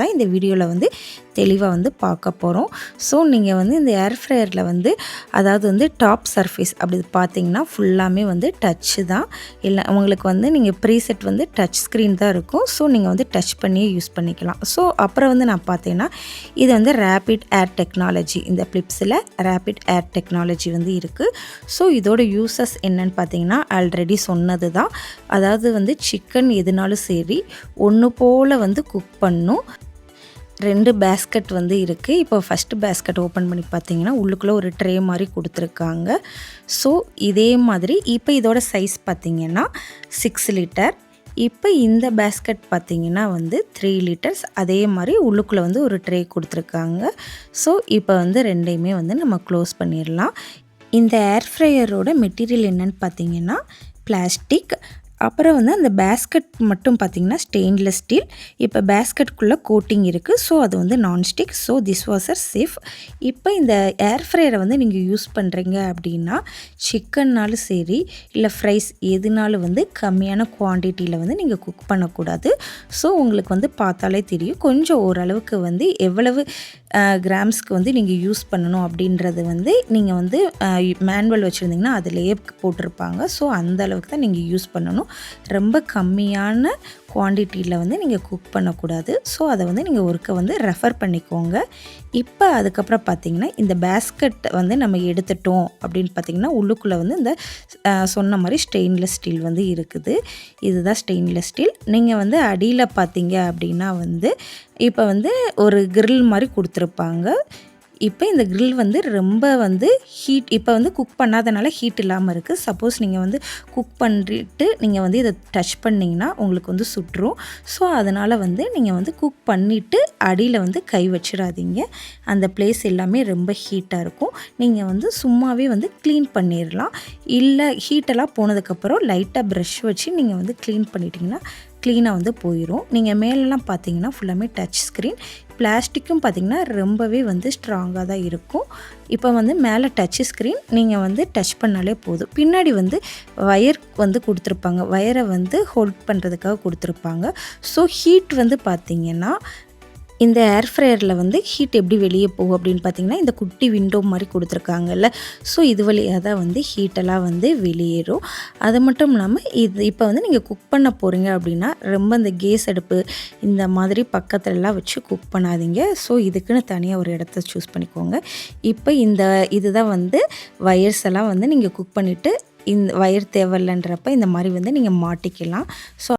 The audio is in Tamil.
தான் இந்த வீடியோவில் வந்து தெளிவாக வந்து பார்க்க போகிறோம். ஸோ நீங்கள் வந்து இந்த ஏர் ஃப்ரையரில் வந்து அதாவது வந்து டாப் சர்ஃபேஸ் அப்படி பார்த்தீங்கன்னா ஃபுல்லாமே வந்து டச்சு தான். இல்லை உங்களுக்கு வந்து நீங்கள் ப்ரீசெட் வந்து டச் ஸ்க்ரீன் தான் இருக்கும். ஸோ நீங்கள் வந்து டச் பண்ணியே யூஸ் பண்ணிக்கலாம். ஸோ அப்புறம் வந்து நான் பார்த்தீங்கன்னா இது வந்து ரேபிட் ஏர் டெக்னாலஜி, இந்த ஃப்ளிப்ஸில் ரேபிட் ஏர் டெக்னாலஜி வந்து இருக்குது. ஸோ இதோட யூசஸ் என்னன்னு பார்த்தீங்கன்னா ஆல்ரெடி சொன்னது தான். அதாவது வந்து சிக்கன் எதுனாலும் சரி ஒன்று போல் வந்து குக் பண்ணும். 2 பேஸ்கெட் வந்து இருக்குது. இப்போ ஃபஸ்ட்டு பேஸ்கெட் ஓப்பன் பண்ணி பார்த்தீங்கன்னா உள்ளுக்குள்ளே ஒரு ட்ரே மாதிரி கொடுத்துருக்காங்க. ஸோ இதே மாதிரி இப்போ இதோட சைஸ் பார்த்திங்கன்னா 6 லிட்டர். இப்போ இந்த பேஸ்கெட் பார்த்திங்கன்னா வந்து 3 லிட்டர்ஸ். அதே மாதிரி உள்ளுக்குள்ளே வந்து ஒரு ட்ரே கொடுத்துருக்காங்க. ஸோ இப்போ வந்து ரெண்டையுமே வந்து நம்ம க்ளோஸ் பண்ணிடலாம். இந்த ஏர் ஃப்ரையரோட மெட்டீரியல் என்னென்னு பார்த்தீங்கன்னா பிளாஸ்டிக். அப்புறம் வந்து அந்த பேஸ்கெட் மட்டும் பார்த்திங்கன்னா ஸ்டெயின்லெஸ் ஸ்டீல். இப்போ பேஸ்கெட்டுக்குள்ளே கோட்டிங் இருக்குது. ஸோ அது வந்து nonstick. So this was a safe. இப்போ இந்த ஏர் ஃப்ரையரை வந்து நீங்கள் யூஸ் பண்ணுறீங்க அப்படின்னா சிக்கன்னாலும் சரி இல்லை ஃப்ரைஸ் எதுனாலும் வந்து கம்மியான குவான்டிட்டியில் வந்து நீங்கள் குக் பண்ணக்கூடாது. ஸோ உங்களுக்கு வந்து பார்த்தாலே தெரியும் கொஞ்சம் ஓரளவுக்கு வந்து எவ்வளவு கிராம்ஸ்க்கு வந்து நீங்கள் யூஸ் பண்ணணும் அப்படின்றது வந்து நீங்கள் வந்து மேனுவல் வச்சுருந்தீங்கன்னா அதிலேயே போட்டிருப்பாங்க. ஸோ அந்த அளவுக்கு தான் நீங்கள் யூஸ் பண்ணணும். ரொம்ப கம்மியான குவான்டிட்டியில் வந்து நீங்கள் குக் பண்ணக்கூடாது. ஸோ அதை வந்து நீங்கள் ஒருக்க வந்து ரெஃபர் பண்ணிக்கோங்க. இப்போ அதுக்கப்புறம் பார்த்திங்கன்னா இந்த பேஸ்கெட் வந்து நம்ம எடுத்துட்டோம் அப்படின்னு பார்த்திங்கன்னா உள்ளுக்குள்ளே வந்து இந்த சொன்ன மாதிரி ஸ்டெயின்லெஸ் ஸ்டீல் வந்து இருக்குது. இதுதான் ஸ்டெயின்லெஸ் ஸ்டீல். நீங்கள் வந்து அடியில் பார்த்தீங்க அப்படின்னா வந்து இப்போ வந்து ஒரு கிரில் மாதிரி கொடுத்துருப்பாங்க. இப்போ இந்த கிரில் வந்து ரொம்ப வந்து ஹீட் இப்போ வந்து குக் பண்ணாதனால ஹீட் இல்லாமல் இருக்குது. சப்போஸ் நீங்கள் வந்து குக் பண்ணிட்டு நீங்கள் வந்து இதை டச் பண்ணிங்கன்னா உங்களுக்கு வந்து சுட்டுரும். ஸோ அதனால் வந்து நீங்கள் வந்து குக் பண்ணிவிட்டு அடியில் வந்து கை வச்சிடாதீங்க. அந்த பிளேஸ் எல்லாமே ரொம்ப ஹீட்டாக இருக்கும். நீங்கள் வந்து சும்மாவே வந்து க்ளீன் பண்ணிடலாம். இல்லை ஹீட்டெல்லாம் போனதுக்கப்புறம் லைட்டாக ப்ரஷ் வச்சு நீங்கள் வந்து க்ளீன் பண்ணிட்டீங்கன்னா க்ளீனாக வந்து போயிடும். நீங்கள் மேலெலாம் பார்த்தீங்கன்னா ஃபுல்லாமே டச் ஸ்க்ரீன். பிளாஸ்டிக்கும் பார்த்திங்கன்னா ரொம்பவே வந்து ஸ்ட்ராங்காக தான் இருக்கும். இப்போ வந்து மேலே டச் ஸ்க்ரீன் நீங்கள் வந்து டச் பண்ணாலே போதும். பின்னாடி வந்து வயர் வந்து கொடுத்துருப்பாங்க. வயரை வந்து ஹோல்ட் பண்ணுறதுக்காக கொடுத்துருப்பாங்க. ஸோ ஹீட் வந்து பார்த்திங்கன்னா இந்த ஏர் ஃப்ரையரில் வந்து ஹீட் எப்படி வெளியே போகும் அப்படின்னு பார்த்திங்கன்னா இந்த குட்டி விண்டோ மாதிரி கொடுத்துருக்காங்கல்ல. ஸோ இது வழியாக தான் வந்து ஹீட்டெல்லாம் வந்து வெளியேறும். அது மட்டும் இல்லாமல் இது இப்போ வந்து நீங்கள் குக் பண்ண போகிறீங்க அப்படின்னா ரொம்ப இந்த கேஸ் அடுப்பு இந்த மாதிரி பக்கத்துலலாம் வச்சு குக் பண்ணாதீங்க. ஸோ இதுக்குன்னு தனியாக ஒரு இடத்த சூஸ் பண்ணிக்கோங்க. இப்போ இதுதான் வந்து வயர்ஸ் எல்லாம் வந்து நீங்கள் குக் பண்ணிவிட்டு இந்த வயர் தேவையில்லைன்றப்ப இந்த மாதிரி வந்து நீங்கள் மாட்டிக்கலாம். ஸோ